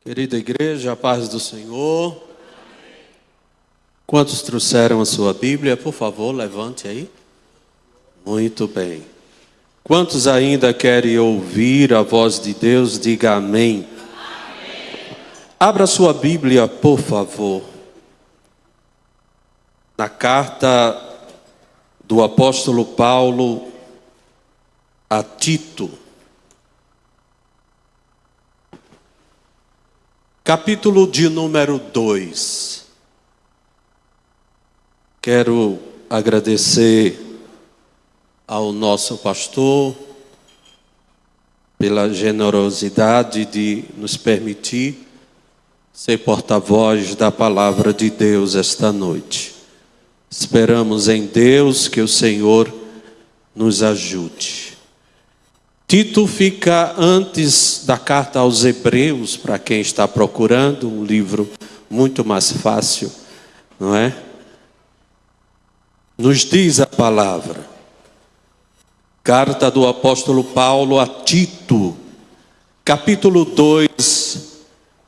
Querida igreja, a paz do Senhor. Quantos trouxeram a sua Bíblia? Por favor, levante aí. Muito bem. Quantos ainda querem ouvir a voz de Deus? Diga amém. Abra sua Bíblia, por favor. Na carta do apóstolo Paulo a Tito. Capítulo de número 2. Quero agradecer ao nosso pastor pela generosidade de nos permitir ser porta-voz da palavra de Deus esta noite. Esperamos em Deus que o Senhor nos ajude. Tito fica antes da carta aos Hebreus, para quem está procurando, um livro muito mais fácil, não é? Nos diz a palavra. Carta do apóstolo Paulo a Tito, capítulo 2,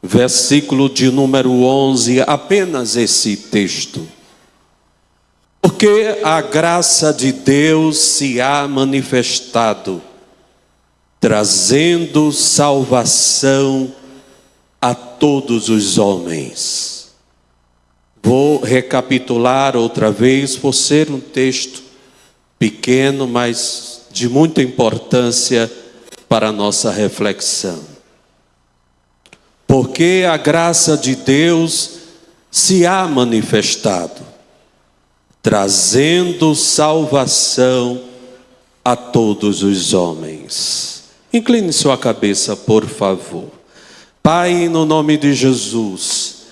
versículo de número 11, apenas esse texto. Porque a graça de Deus se há manifestado, trazendo salvação a todos os homens. Vou recapitular outra vez, por ser um texto pequeno, mas de muita importância para a nossa reflexão. Porque a graça de Deus se há manifestado, trazendo salvação a todos os homens. Incline sua cabeça, por favor. Pai, no nome de Jesus,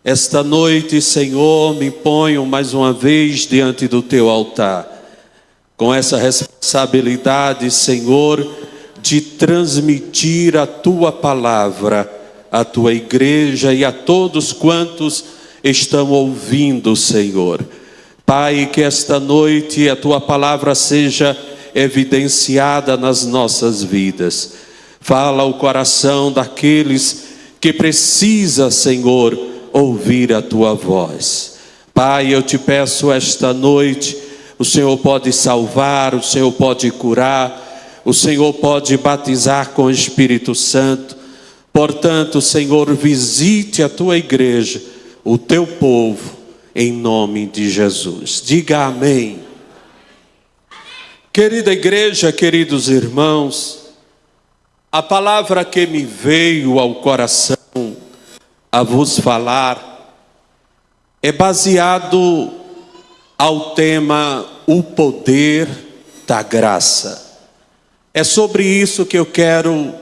esta noite, Senhor, me ponho mais uma vez diante do teu altar, com essa responsabilidade, Senhor, de transmitir a tua palavra à tua igreja e a todos quantos estão ouvindo, Senhor. Pai, que esta noite a tua palavra seja evidenciada nas nossas vidas. Fala o coração daqueles que precisa, Senhor, ouvir a tua voz. Pai, eu te peço esta noite, o Senhor pode salvar, o Senhor pode curar, o Senhor pode batizar com o Espírito Santo. Portanto, Senhor, visite a tua igreja, o teu povo, em nome de Jesus. Diga amém. Querida igreja, queridos irmãos, a palavra que me veio ao coração a vos falar é baseado ao tema o poder da graça. É sobre isso que eu quero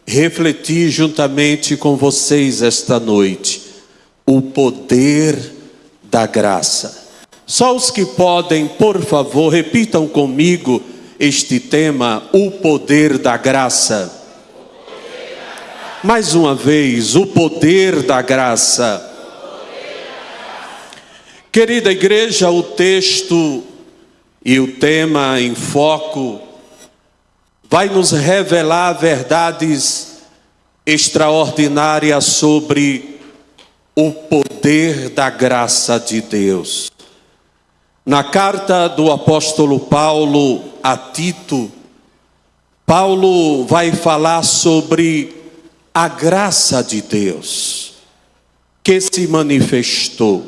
refletir juntamente com vocês esta noite. O poder da graça. Só os que podem, por favor, repitam comigo este tema, o poder da graça. Mais uma vez, o poder da graça. Querida igreja, o texto e o tema em foco vai nos revelar verdades extraordinárias sobre o poder da graça de Deus. Na carta do apóstolo Paulo a Tito, Paulo vai falar sobre a graça de Deus que se manifestou.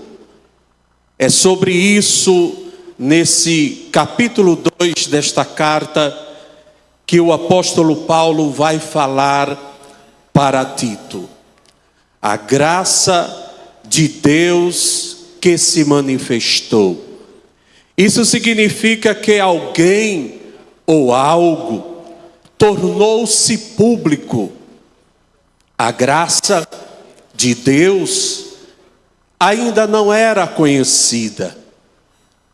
É sobre isso, nesse capítulo 2 desta carta, que o apóstolo Paulo vai falar para Tito. A graça de Deus que se manifestou. Isso significa que alguém ou algo tornou-se público. A graça de Deus ainda não era conhecida,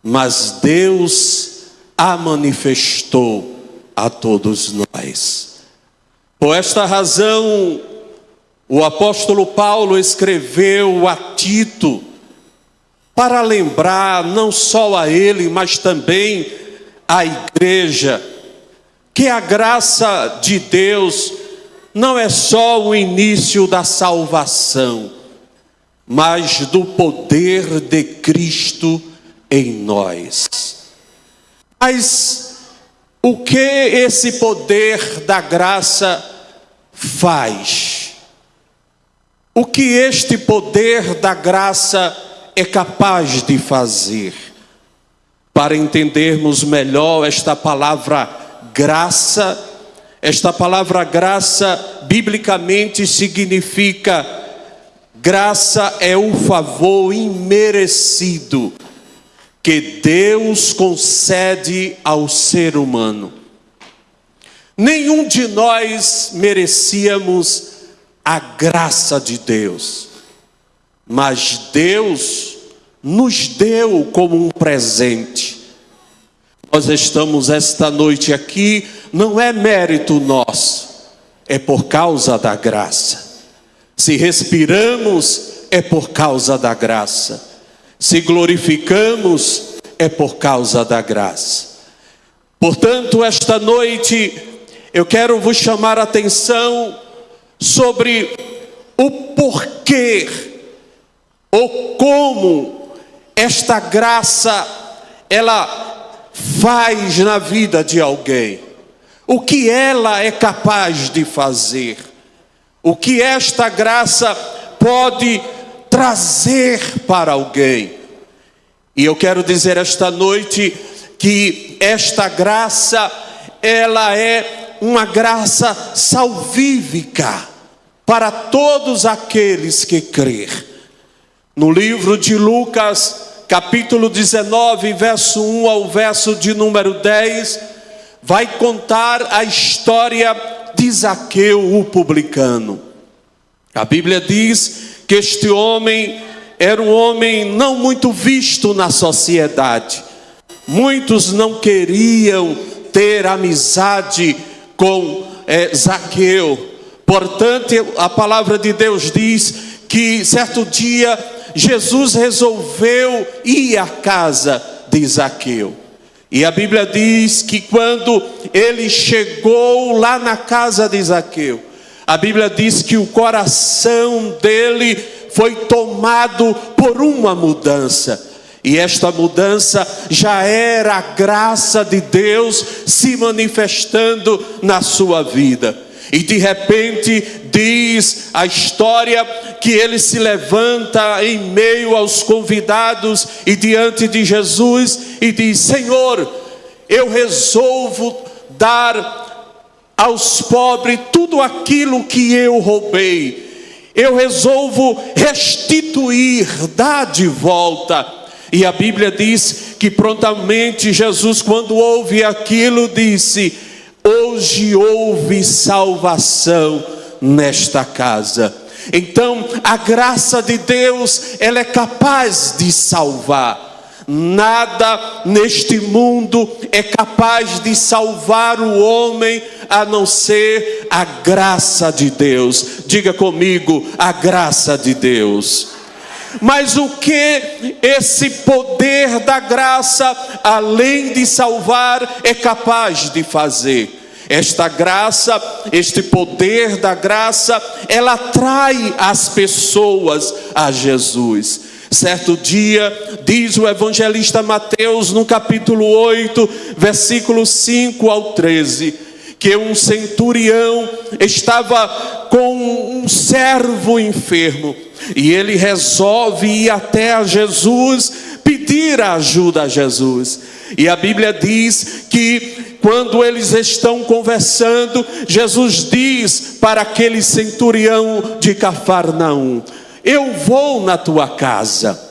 mas Deus a manifestou a todos nós. Por esta razão, o apóstolo Paulo escreveu a Tito para lembrar não só a ele, mas também à igreja, que a graça de Deus não é só o início da salvação, mas do poder de Cristo em nós. Mas o que esse poder da graça faz? O que este poder da graça é capaz de fazer? Para entendermos melhor esta palavra graça biblicamente significa: graça é o favor imerecido que Deus concede ao ser humano. Nenhum de nós merecíamos a graça de Deus, mas Deus nos deu como um presente. Nós estamos esta noite aqui, não é mérito nosso, é por causa da graça. Se respiramos, é por causa da graça. Se glorificamos, é por causa da graça. Portanto, esta noite, eu quero vos chamar a atenção sobre o porquê, ou como esta graça, ela faz na vida de alguém. O que ela é capaz de fazer. O que esta graça pode trazer para alguém. E eu quero dizer esta noite que esta graça, ela é uma graça salvífica para todos aqueles que crêem. No livro de Lucas, capítulo 19, verso 1 ao verso de número 10, vai contar a história de Zaqueu, o publicano. A Bíblia diz que este homem era um homem não muito visto na sociedade. Muitos não queriam ter amizade com Zaqueu. Portanto, a palavra de Deus diz que certo dia Jesus resolveu ir à casa de Zaqueu. E a Bíblia diz que quando ele chegou lá na casa de Zaqueu, a Bíblia diz que o coração dele foi tomado por uma mudança. E esta mudança já era a graça de Deus se manifestando na sua vida. E de repente diz a história que ele se levanta em meio aos convidados e diante de Jesus e diz: Senhor, eu resolvo dar aos pobres tudo aquilo que eu roubei. Eu resolvo restituir, dar de volta. E a Bíblia diz que prontamente Jesus, quando ouve aquilo, disse: hoje houve salvação nesta casa. Então, a graça de Deus, ela é capaz de salvar. Nada neste mundo é capaz de salvar o homem, a não ser a graça de Deus. Diga comigo, a graça de Deus. Mas o que esse poder da graça, além de salvar, é capaz de fazer? Esta graça, este poder da graça, ela atrai as pessoas a Jesus. Certo dia, diz o evangelista Mateus, no capítulo 8, versículos 5 ao 13, que um centurião estava com um servo enfermo, e ele resolve ir até a Jesus, pedir ajuda a Jesus. E a Bíblia diz que quando eles estão conversando, Jesus diz para aquele centurião de Cafarnaum: eu vou na tua casa.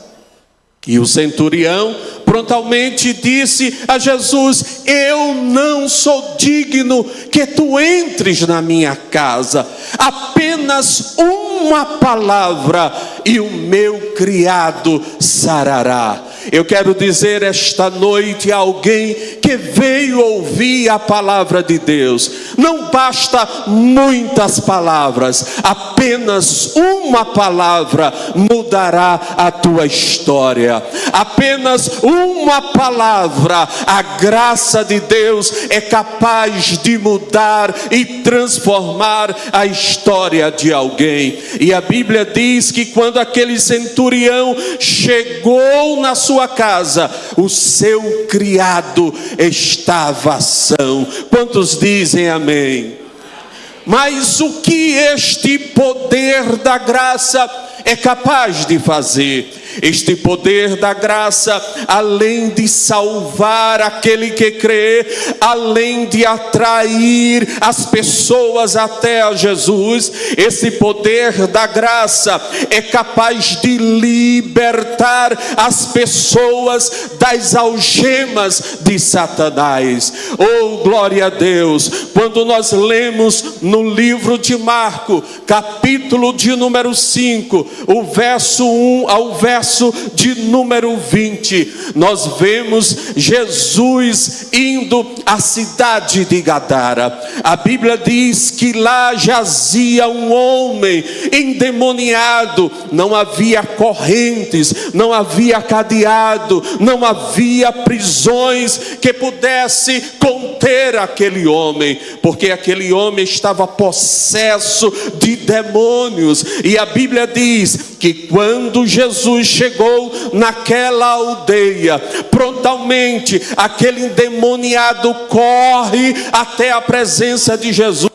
E o centurião prontamente disse a Jesus: eu não sou digno que tu entres na minha casa. Apenas uma palavra e o meu criado sarará. Eu quero dizer esta noite a alguém que veio ouvir a palavra de Deus. Não basta muitas palavras, apenas uma palavra mudará a tua história. Apenas uma palavra, a graça de Deus é capaz de mudar e transformar a história de alguém. E a Bíblia diz que quando aquele centurião chegou na sua casa, o seu criado estava são. Quantos dizem amém? Mas o que este poder da graça é capaz de fazer? Este poder da graça, além de salvar aquele que crê, além de atrair as pessoas até a Jesus, esse poder da graça é capaz de libertar as pessoas das algemas de Satanás. Oh, glória a Deus! Quando nós lemos no livro de Marcos, capítulo de número 5, o verso 1 ao verso de número 20, nós vemos Jesus indo à cidade de Gadara. A Bíblia diz que lá jazia um homem endemoniado. Não havia correntes, não havia cadeado, não havia prisões que pudesse conter aquele homem, porque aquele homem estava possesso de demônios. E a Bíblia diz que quando Jesus chegou naquela aldeia, prontamente aquele endemoniado corre até a presença de Jesus,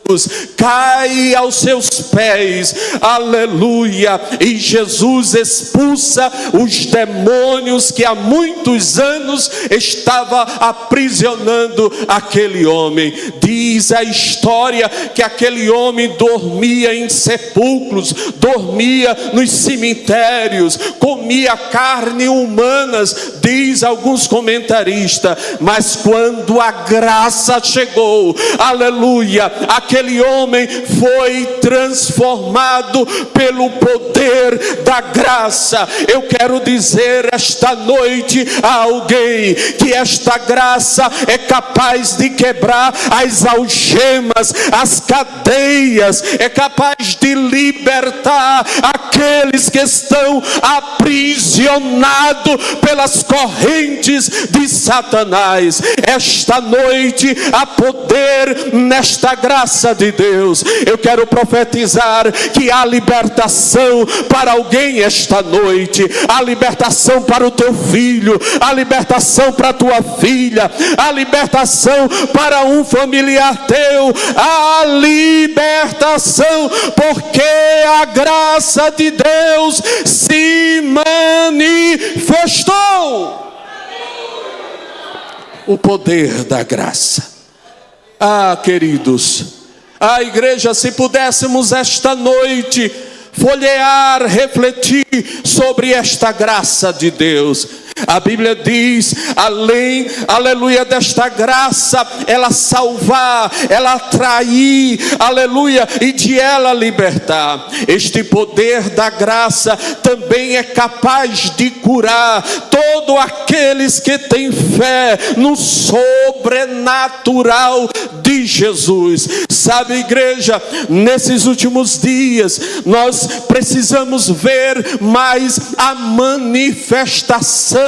cai aos seus pés, aleluia, e Jesus expulsa os demônios que há muitos anos estava aprisionando aquele homem. Diz a história que aquele homem dormia em sepulcros, dormia nos cemitérios, comia carne humanas, diz alguns comentaristas, mas quando a graça chegou, aleluia, aquele homem foi transformado pelo poder da graça. Eu quero dizer esta noite a alguém que esta graça é capaz de quebrar as algemas, as cadeias, é capaz de libertar aqueles que estão aprisionados pelas correntes de Satanás. Esta noite há poder nesta graça de Deus. Eu quero profetizar que há libertação para alguém esta noite, há libertação para o teu filho, há libertação para a tua filha, há libertação para um familiar teu, há libertação, porque a graça de Deus se manifestou. O poder da graça. Ah, queridos, a igreja, se pudéssemos esta noite folhear, refletir sobre esta graça de Deus. A Bíblia diz, além, aleluia, desta graça, ela salvar, ela atrair, aleluia, e de ela libertar. Este poder da graça também é capaz de curar todos aqueles que têm fé no sobrenatural de Jesus. Sabe, igreja, nesses últimos dias, nós precisamos ver mais a manifestação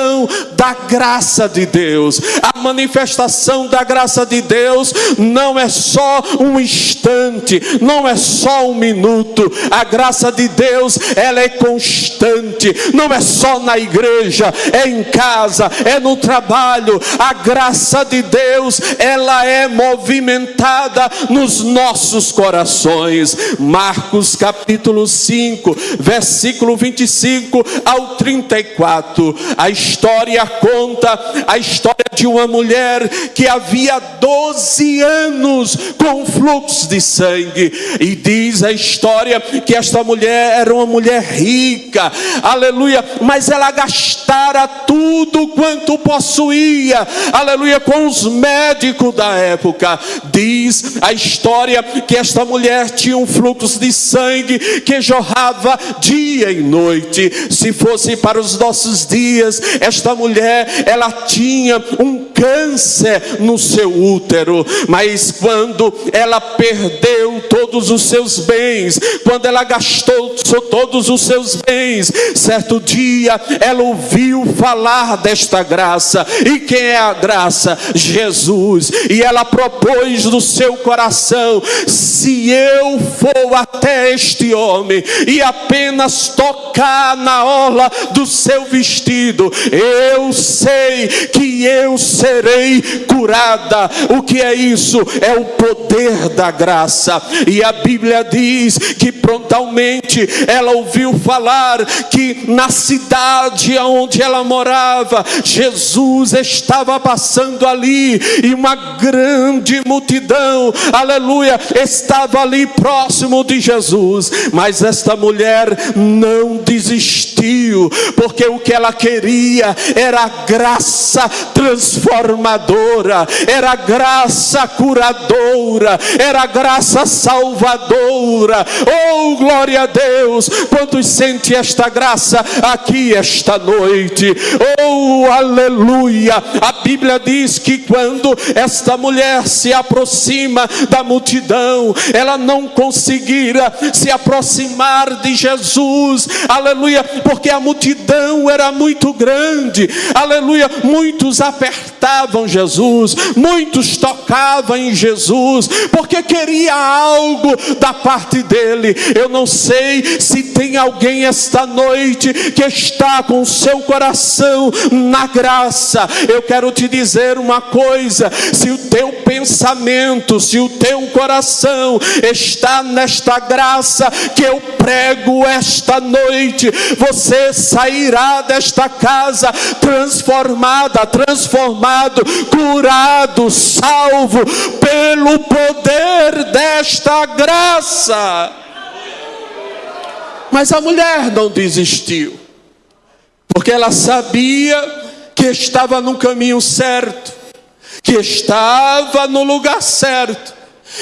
da graça de Deus. A manifestação da graça de Deus não é só um instante, não é só um minuto. A graça de Deus, ela é constante. Não é só na igreja, é em casa, é no trabalho. A graça de Deus, ela é movimentada nos nossos corações. Marcos capítulo 5, versículo 25 ao 34. A história conta a história de uma mulher que havia 12 anos com fluxo de sangue. E diz a história que esta mulher era uma mulher rica, aleluia, mas ela gastara tudo quanto possuía, aleluia, com os médicos da época. Diz a história que esta mulher tinha um fluxo de sangue que jorrava dia e noite. Se fosse para os nossos dias, esta mulher, ela tinha um câncer no seu útero. Mas quando ela perdeu todos os seus bens, quando ela gastou todos os seus bens, certo dia ela ouviu falar desta graça. E quem é a graça? Jesus. E ela propôs no seu coração: se eu for até este homem e apenas tocar na orla do seu vestido, eu sei que eu serei curada. O que é isso? É o poder da graça. E a Bíblia diz que prontamente ela ouviu falar que na cidade onde ela morava, Jesus estava passando ali, e uma grande multidão, aleluia, estava ali próximo de Jesus. Mas esta mulher não desistiu, porque o que ela queria era graça transformadora, era graça curadora, era graça salvadora. Oh, glória a Deus! Quantos sentem esta graça aqui esta noite? Oh, aleluia! A Bíblia diz que quando esta mulher se aproxima da multidão, ela não conseguira se aproximar de Jesus, aleluia, porque a multidão era muito grande, aleluia. Muitos apertavam Jesus, muitos tocavam em Jesus, porque queria algo da parte dele. Eu não sei se tem alguém esta noite que está com o seu coração na graça. Eu quero te dizer uma coisa: se o teu pensamento, se o teu coração está nesta graça que eu prego esta noite, você sairá desta casa transformada, transformado, curado, salvo pelo poder desta graça. Mas a mulher não desistiu, porque ela sabia que estava no caminho certo, que estava no lugar certo.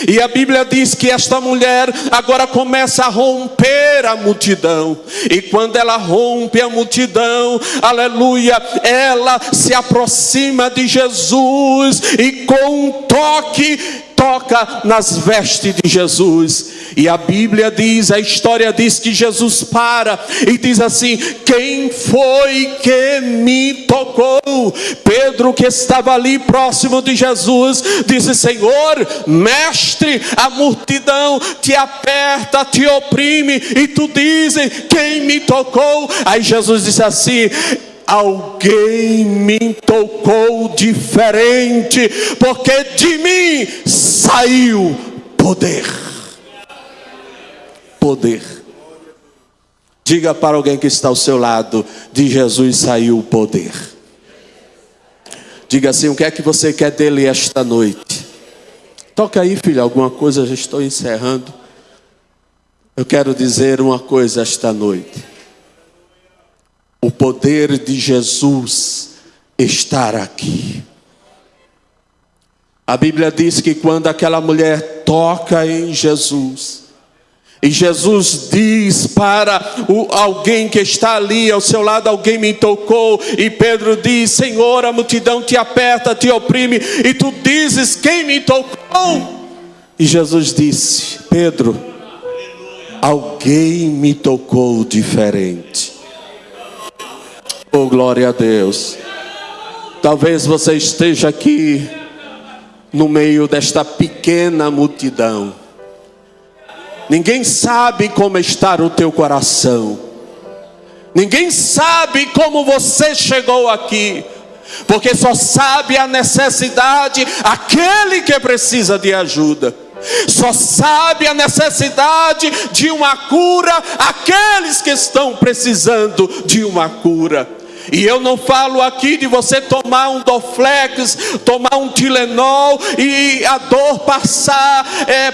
E a Bíblia diz que esta mulher agora começa a romper a multidão. E quando ela rompe a multidão, aleluia, ela se aproxima de Jesus e com um toque toca nas vestes de Jesus. E a Bíblia diz, a história diz que Jesus para e diz assim: quem foi que me tocou? Pedro, que estava ali próximo de Jesus, disse: Senhor, mestre, a multidão te aperta, te oprime, e tu dizes: quem me tocou? Aí Jesus disse assim: alguém me tocou diferente, porque de mim saiu poder. Poder. Diga para alguém que está ao seu lado: de Jesus saiu o poder. Diga assim: o que é que você quer dele esta noite? Toca aí, filho, alguma coisa, já estou encerrando. Eu quero dizer uma coisa esta noite: o poder de Jesus está aqui. A Bíblia diz que quando aquela mulher toca em Jesus, e Jesus diz para alguém que está ali ao seu lado: alguém me tocou. E Pedro diz: Senhor, a multidão te aperta, te oprime, e tu dizes: quem me tocou? E Jesus disse: Pedro, alguém me tocou diferente. Oh, glória a Deus. Talvez você esteja aqui no meio desta pequena multidão. Ninguém sabe como está o teu coração. Ninguém sabe como você chegou aqui, porque só sabe a necessidade aquele que precisa de ajuda. Só sabe a necessidade de uma cura aqueles que estão precisando de uma cura. E eu não falo aqui de você tomar um Dorflex, tomar um Tilenol e a dor passar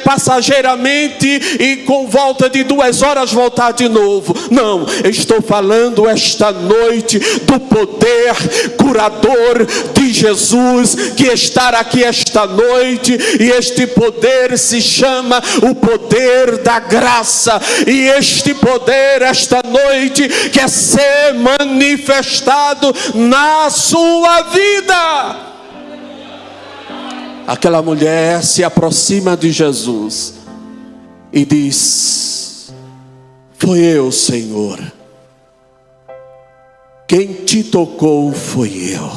passageiramente e com volta de 2 horas voltar de novo. Não, eu estou falando esta noite do poder curador de Jesus que está aqui esta noite. E este poder se chama o poder da graça. E este poder esta noite quer ser manifestado na sua vida. aquela mulher se aproxima de Jesus e diz: foi eu, Senhor. Quem te tocou foi eu.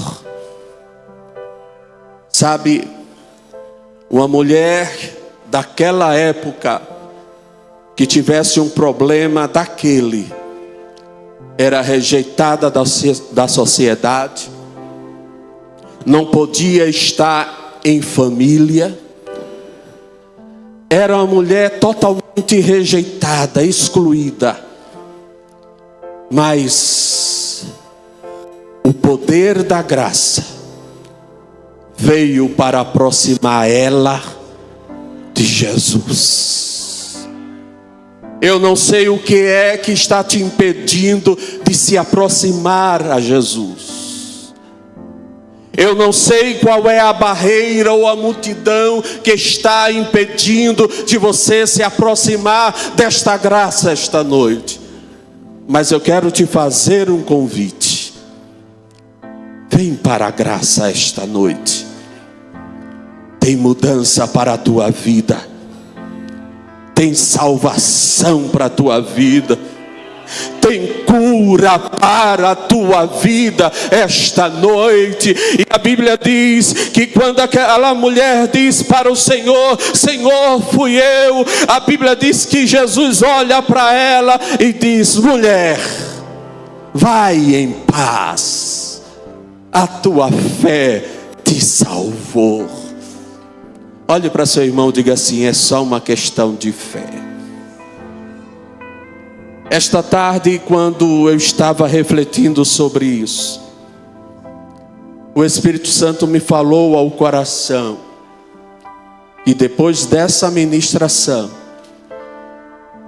Sabe, uma mulher daquela época que tivesse um problema daquele, era rejeitada da sociedade, não podia estar em família, era uma mulher totalmente rejeitada, excluída. Mas o poder da graça veio para aproximar ela de Jesus. Eu não sei o que é que está te impedindo de se aproximar a Jesus. Eu não sei qual é a barreira ou a multidão que está impedindo de você se aproximar desta graça esta noite. Mas eu quero te fazer um convite. Vem para a graça esta noite. Tem mudança para a tua vida. Tem salvação para a tua vida. Tem cura para a tua vida esta noite. E a Bíblia diz que quando aquela mulher diz para o Senhor: Senhor, fui eu. A Bíblia diz que Jesus olha para ela e diz: mulher, vai em paz. A tua fé te salvou. Olhe para seu irmão e diga assim: é só uma questão de fé. Esta tarde, quando eu estava refletindo sobre isso, o Espírito Santo me falou ao coração. E depois dessa ministração,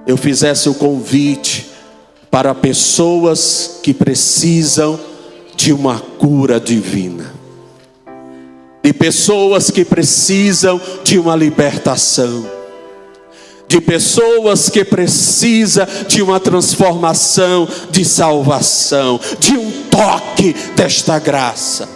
eu fizesse o convite para pessoas que precisam de uma cura divina. De pessoas que precisam de uma libertação. De pessoas que precisam de uma transformação, de salvação, de um toque desta graça.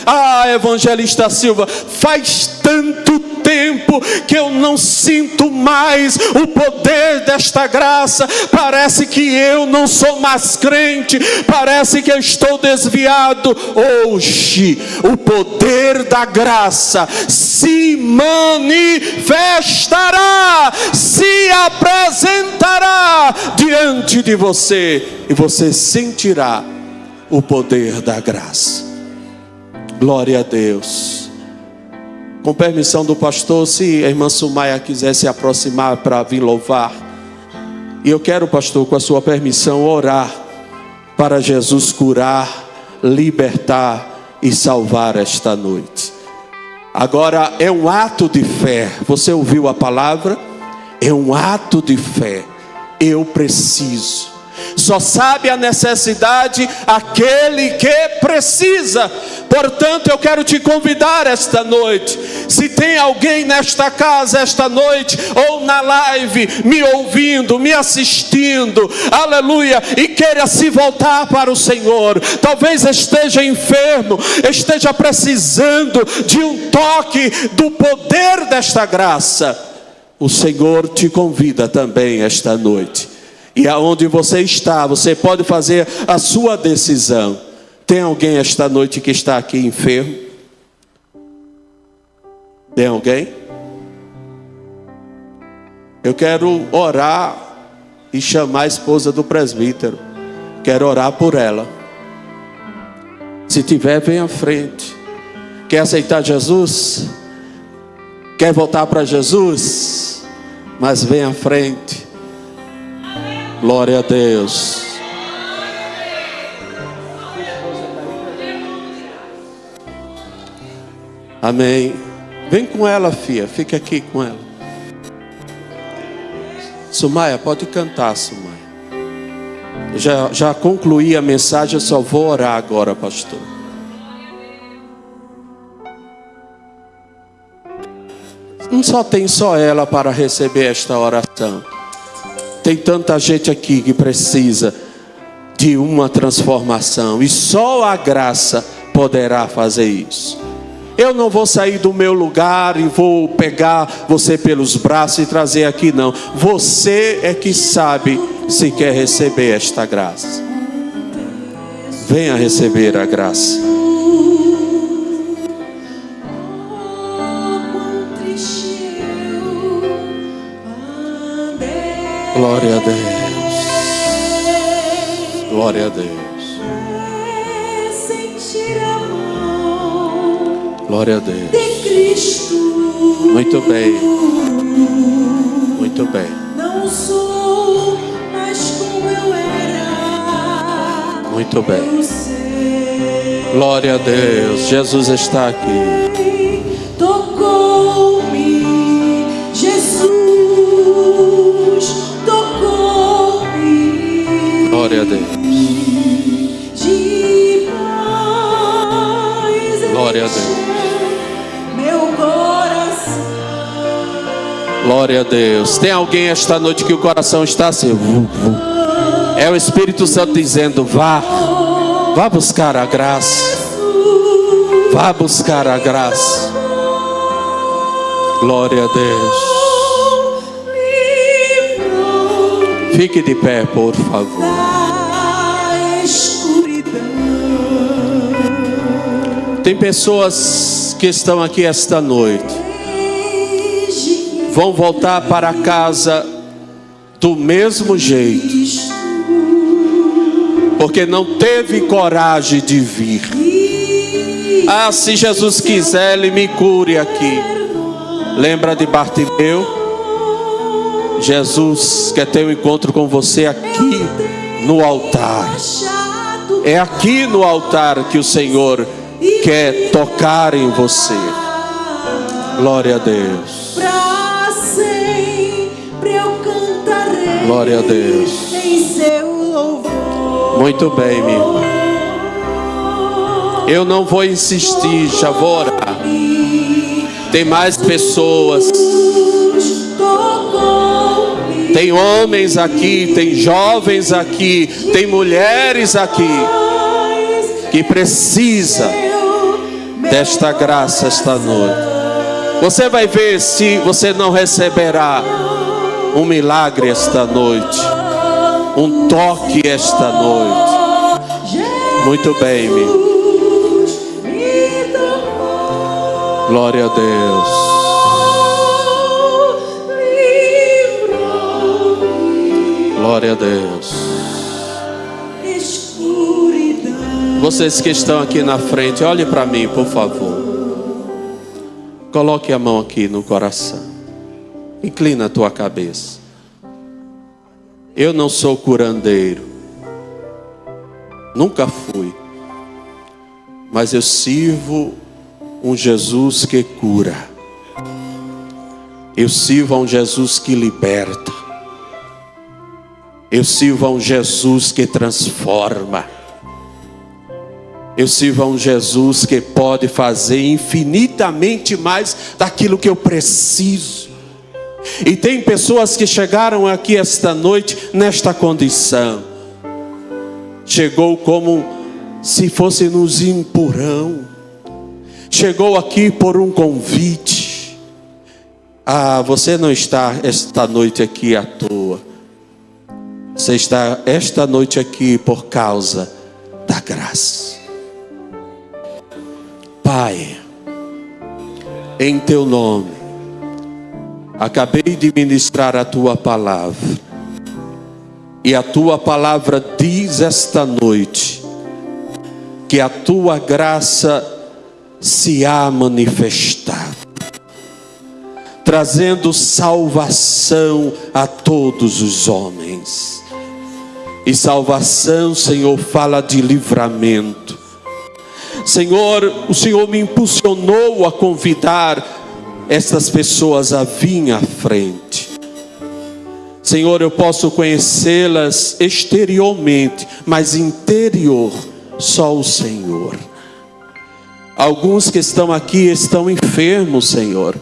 Ah, evangelista Silva, faz tanto tempo que eu não sinto mais o poder desta graça. Parece que eu não sou mais crente, parece que eu estou desviado. Hoje o poder da graça se manifestará, se apresentará diante de você, e você sentirá o poder da graça. Glória a Deus. Com permissão do pastor, se a irmã Sumaia quiser se aproximar para vir louvar. E eu quero, pastor, com a sua permissão, orar para Jesus curar, libertar e salvar esta noite. Agora é um ato de fé. Você ouviu a palavra? É um ato de fé. Eu preciso. Só sabe a necessidade aquele que precisa. Portanto, eu quero te convidar esta noite. Se tem alguém nesta casa esta noite, ou na live, me ouvindo, me assistindo, aleluia, e queira se voltar para o Senhor, talvez esteja enfermo, esteja precisando de um toque do poder desta graça, o Senhor te convida também esta noite. E aonde você está, você pode fazer a sua decisão. Tem alguém esta noite que está aqui enfermo? Tem alguém? Eu quero orar e chamar a esposa do presbítero. Quero orar por ela. Se tiver, vem à frente. Quer aceitar Jesus? Quer voltar para Jesus? Mas vem à frente. Glória a Deus. Amém. Vem com ela, filha. Fica aqui com ela. Sumaia, pode cantar, Sumaia. Já concluí a mensagem, eu só vou orar agora, pastor. Não só tem só ela para receber esta oração. Tem tanta gente aqui que precisa de uma transformação. E só a graça poderá fazer isso. Eu não vou sair do meu lugar e vou pegar você pelos braços e trazer aqui, não. Você é que sabe se quer receber esta graça. Venha receber a graça. Glória a Deus. Glória a Deus. Glória a Deus. Muito bem. Muito bem. Não sou mais como eu era. Muito bem. Glória a Deus. Jesus está aqui. Tocou-me. Jesus tocou-me. Glória a Deus. De paz. Glória a Deus. Meu coração. Glória a Deus. Tem alguém esta noite que o coração está assim? É o Espírito Santo dizendo: vá buscar a graça. Vá buscar a graça. Glória a Deus. Fique de pé, por favor. Tem pessoas que estão aqui esta noite, vão voltar para casa do mesmo jeito, porque não teve coragem de vir. Ah, se Jesus quiser, Ele me cure aqui. Lembra de Bartimeu? Jesus quer ter um encontro com você aqui no altar. É aqui no altar que o Senhor quer tocar em você. Glória a Deus. Pra sempre eu cantarei. Glória a Deus. Em seu louvor. Muito bem, minha irmã. Eu não vou insistir, já vou orar. Tem mais pessoas. Tem homens aqui, tem jovens aqui, tem mulheres aqui que precisa desta graça esta noite. Você vai ver se você não receberá um milagre esta noite, um toque esta noite. Muito bem, meu. Glória a Deus. Glória a Deus. Vocês que estão aqui na frente, olhe para mim, por favor. Coloque a mão aqui no coração. Inclina a tua cabeça. Eu não sou curandeiro. Nunca fui. Mas eu sirvo um Jesus que cura. Eu sirvo a um Jesus que liberta. Eu sirvo a um Jesus que transforma. Eu sirvo a um Jesus que pode fazer infinitamente mais daquilo que eu preciso. E tem pessoas que chegaram aqui esta noite nesta condição. Chegou como se fosse nos empurrão. Chegou aqui por um convite. Ah, você não está esta noite aqui à toa. Você está esta noite aqui por causa da graça. Pai, em teu nome, acabei de ministrar a tua palavra. E a tua palavra diz esta noite que a tua graça se há manifestado, trazendo salvação a todos os homens. E salvação, Senhor, fala de livramento. Senhor, o Senhor me impulsionou a convidar essas pessoas a vir à frente. Senhor, eu posso conhecê-las exteriormente, mas interior, só o Senhor. Alguns que estão aqui estão enfermos, Senhor.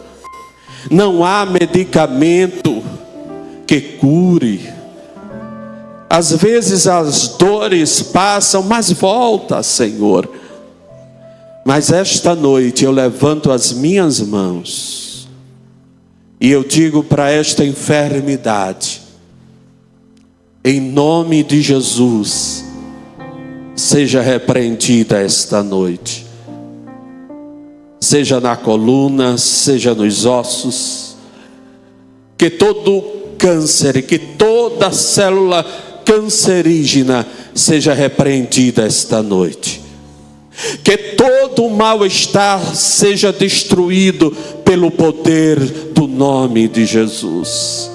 Não há medicamento que cure. Às vezes as dores passam, mas volta, Senhor. Mas esta noite eu levanto as minhas mãos e eu digo para esta enfermidade, em nome de Jesus, seja repreendida esta noite. Seja na coluna, seja nos ossos, que todo câncer, que toda célula cancerígena seja repreendida esta noite. Que todo mal-estar seja destruído pelo poder do nome de Jesus.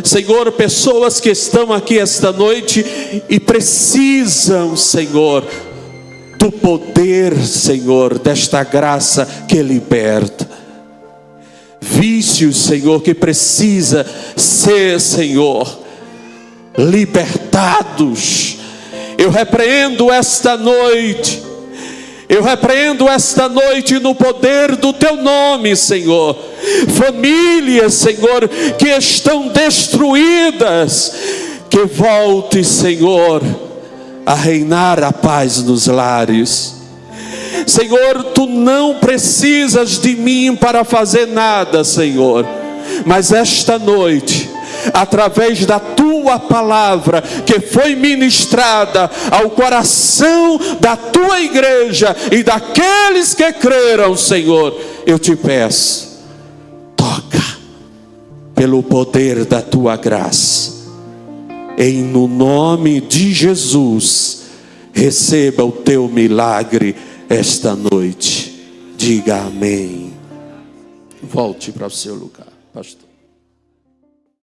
Senhor, pessoas que estão aqui esta noite e precisam, Senhor, do poder, Senhor, desta graça que liberta. Vícios, Senhor, que precisa ser, Senhor, libertados. Eu repreendo esta noite. Eu repreendo esta noite no poder do Teu nome, Senhor. Famílias, Senhor, que estão destruídas, que volte, Senhor, a reinar a paz nos lares. Senhor, Tu não precisas de mim para fazer nada, Senhor. Mas esta noite, através da Tua palavra que foi ministrada ao coração da Tua igreja e daqueles que creram, Senhor, eu Te peço, toca pelo poder da Tua graça. No nome de Jesus, receba o Teu milagre esta noite. Diga amém. Volte para o seu lugar, pastor.